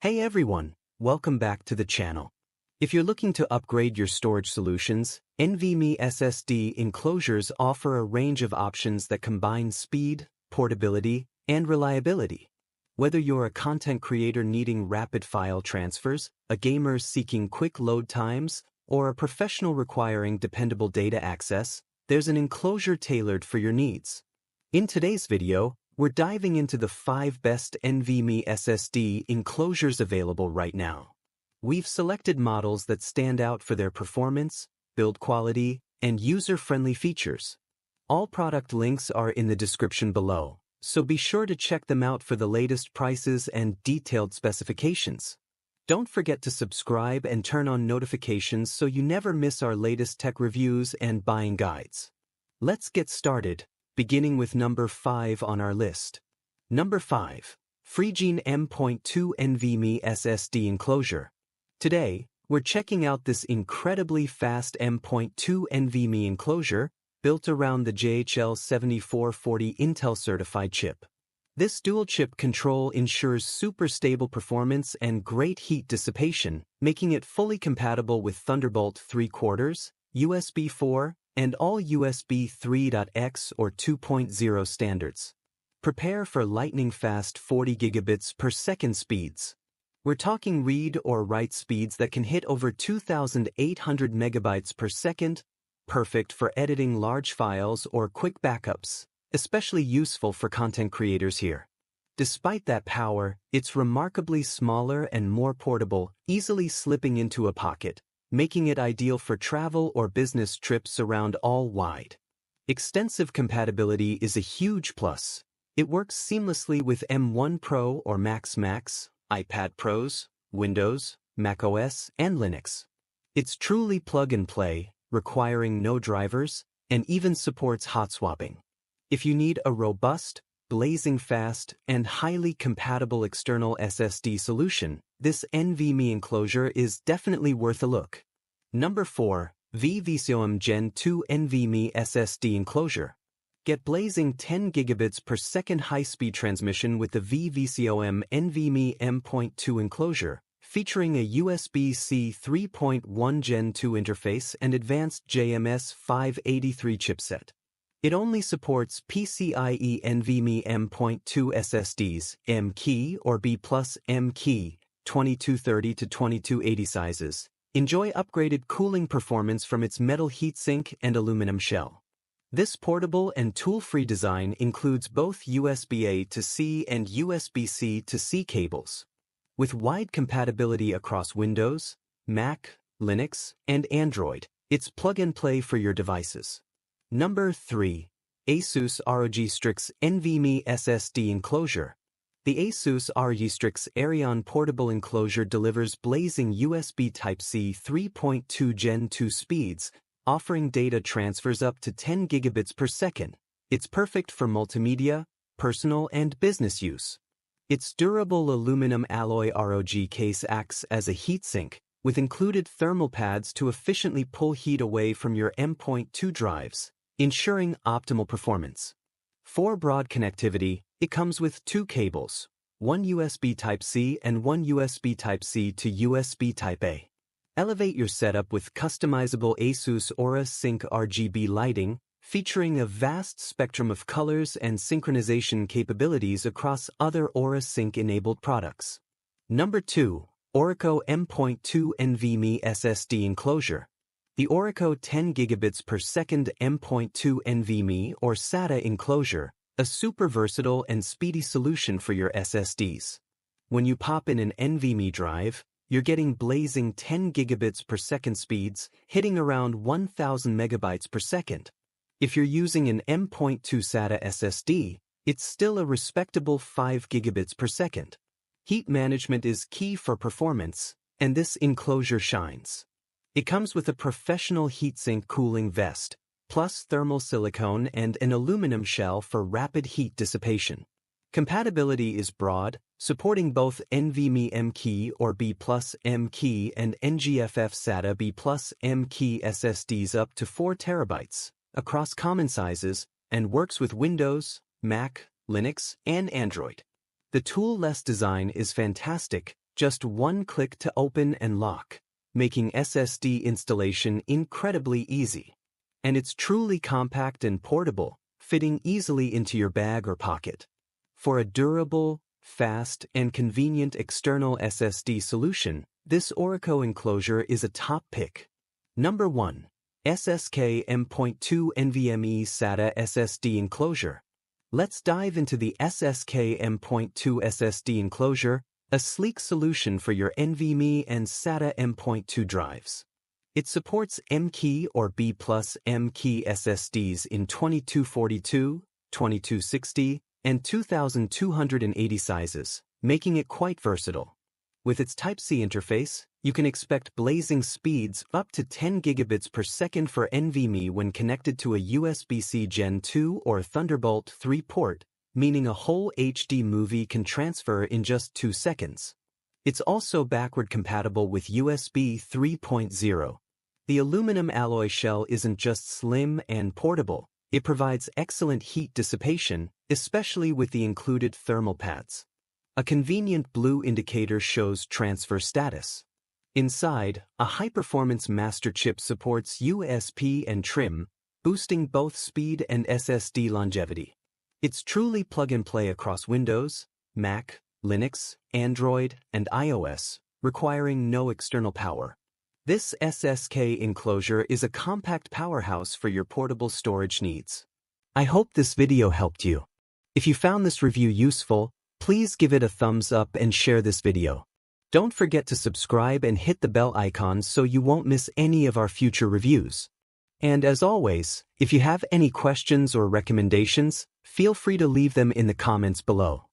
Hey everyone, welcome back to the channel. If you're looking to upgrade your storage solutions, NVMe SSD Enclosures offer a range of options that combine speed, portability, and reliability. Whether you're a content creator needing rapid file transfers, a gamer seeking quick load times, or a professional requiring dependable data access, there's an enclosure tailored for your needs. In today's video, we're diving into the 5 best NVMe SSD enclosures available right now. We've selected models that stand out for their performance, build quality, and user-friendly features. All product links are in the description below, so be sure to check them out for the latest prices and detailed specifications. Don't forget to subscribe and turn on notifications so you never miss our latest tech reviews and buying guides. Let's get started, beginning with number 5 on our list. Number 5. Freegene M.2 NVMe SSD Enclosure. Today, we're checking out this incredibly fast M.2 NVMe enclosure built around the JHL 7440 Intel-certified chip. This dual-chip control ensures super stable performance and great heat dissipation, making it fully compatible with Thunderbolt 3/4, USB 4, and all USB 3.x or 2.0 standards. Prepare for lightning-fast 40 gigabits per second speeds. We're talking read or write speeds that can hit over 2,800 megabytes per second, perfect for editing large files or quick backups, especially useful for content creators here. Despite that power, it's remarkably smaller and more portable, easily slipping into a pocket, making it ideal for travel or business trips around all wide. Extensive compatibility is a huge plus. It works seamlessly with M1 Pro or Max, iPad Pros, Windows, macOS, and Linux. It's truly plug-and-play, requiring no drivers, and even supports hot swapping. If you need a robust, blazing fast, and highly compatible external SSD solution, this NVMe enclosure is definitely worth a look. Number 4. VVCOM Gen 2 NVMe SSD Enclosure. Get blazing 10 gigabits per second high-speed transmission with the VVCOM NVMe M.2 enclosure, featuring a USB-C 3.1 Gen 2 interface and advanced JMS 583 chipset. It only supports PCIe NVMe M.2 SSDs, M-Key or B+ M-Key, 2230 to 2280 sizes. Enjoy upgraded cooling performance from its metal heatsink and aluminum shell. This portable and tool-free design includes both USB-A to C and USB-C to C cables. With wide compatibility across Windows, Mac, Linux, and Android, it's plug-and-play for your devices. Number 3. ASUS ROG Strix NVMe SSD Enclosure. The ASUS ROG Strix Aerion portable enclosure delivers blazing USB Type-C 3.2 Gen 2 speeds, offering data transfers up to 10 gigabits per second. It's perfect for multimedia, personal, and business use. Its durable aluminum alloy ROG case acts as a heatsink, with included thermal pads to efficiently pull heat away from your M.2 drives, ensuring optimal performance. For broad connectivity, it comes with 2 cables, one USB Type-C and one USB Type-C to USB Type-A. Elevate your setup with customizable ASUS Aura Sync RGB lighting, featuring a vast spectrum of colors and synchronization capabilities across other Aura Sync-enabled products. Number 2. Orico M.2 NVMe SSD Enclosure. The Orico 10 gigabits per second M.2 NVMe or SATA enclosure, a super versatile and speedy solution for your SSDs. When you pop in an NVMe drive, you're getting blazing 10 gigabits per second speeds, hitting around 1,000 megabytes per second. If you're using an M.2 SATA SSD, it's still a respectable 5 gigabits per second. Heat management is key for performance, and this enclosure shines. It comes with a professional heatsink cooling vest, plus thermal silicone and an aluminum shell for rapid heat dissipation. Compatibility is broad, supporting both NVMe M-Key or B+ M-Key and NGFF SATA B+ M-Key SSDs up to 4 terabytes, across common sizes, and works with Windows, Mac, Linux, and Android. The tool-less design is fantastic, Just one click to open and lock, making SSD installation incredibly easy. And it's truly compact and portable, fitting easily into your bag or pocket. For a durable, fast, and convenient external SSD solution, this Oracle Enclosure is a top pick. Number 1. SSK M.2 NVMe SATA SSD Enclosure. Let's dive into the SSK M.2 SSD Enclosure, a sleek solution for your NVMe and SATA M.2 drives. It supports M-key or B+ M-key SSDs in 2242, 2260, and 2280 sizes, making it quite versatile. With its Type-C interface, you can expect blazing speeds up to 10 gigabits per second for NVMe when connected to a USB-C Gen 2 or Thunderbolt 3 port, meaning a whole HD movie can transfer in just 2 seconds. It's also backward compatible with USB 3.0. The aluminum alloy shell isn't just slim and portable, it provides excellent heat dissipation, especially with the included thermal pads. A convenient blue indicator shows transfer status. Inside, a high-performance master chip supports USB and trim, boosting both speed and SSD longevity. It's truly plug-and-play across Windows, Mac, Linux, Android, and iOS, requiring no external power. This SSK Enclosure is a compact powerhouse for your portable storage needs. I hope this video helped you. If you found this review useful, please give it a thumbs up and share this video. Don't forget to subscribe and hit the bell icon so you won't miss any of our future reviews. And as always, if you have any questions or recommendations, feel free to leave them in the comments below.